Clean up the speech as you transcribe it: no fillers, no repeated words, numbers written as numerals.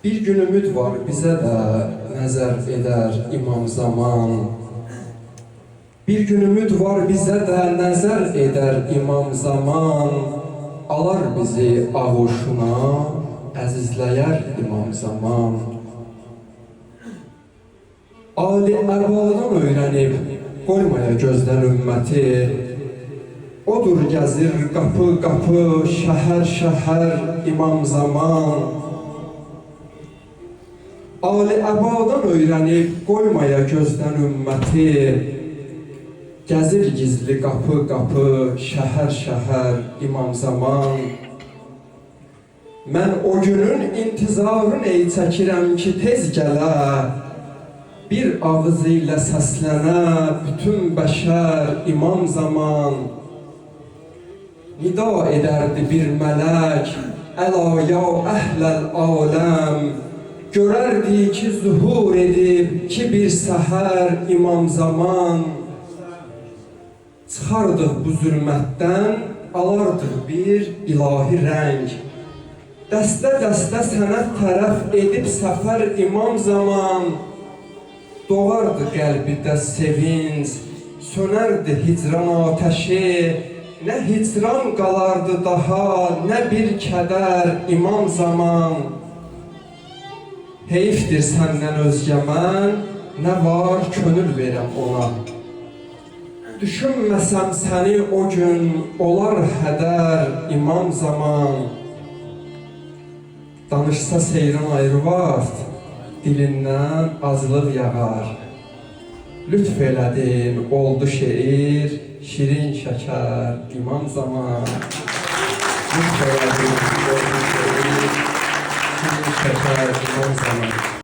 Bir gün ümid var bize de nəzər eder İmam Zaman. Bir gün ümid var bize de nəzər eder İmam Zaman. Alar bizi ağuşuna, əzizləyər İmam Zaman. Ali ərvadan öyrənib qoymaya gözdən ümməti. Odur gəzir qapı qapı, şəhər şəhər İmam Zaman. Ali əbadan öyrənib qoymaya gözdən ümməti. Gəzir gizli qapı qapı, şəhər şəhər İmam Zaman. Mən o günün intizarını çəkirəm ki tez gələ. Bir ağız ilə səslənə bütün bəşər İmam Zaman. Nida edərdi bir mələk, əla ya əhləl aləm. Görərdi ki zuhur edib ki bir səhər İmam Zaman. Çıxardıq bu zülmətdən, alardıq bir ilahi rəng. Dəstə-dəstə sənə tərəf edib səfər İmam Zaman. Doğardı qəlbidə sevinç, sönərdi hicran ateşi. Nə hicran qalardı daha, nə bir kədər İmam Zaman. Heyfdir səndən özgə mən, nə var könül verəm ona. Düşünməsəm səni o gün, olar hədər İmam Zaman. Danışsa seyran ayrı vart, dilindən acılıq yağar. Lütf elədin, oldu şeir, şirin şəkər İmam Zaman. Lütf elədin, oldu şeir, şirin şəkər İmam Zaman.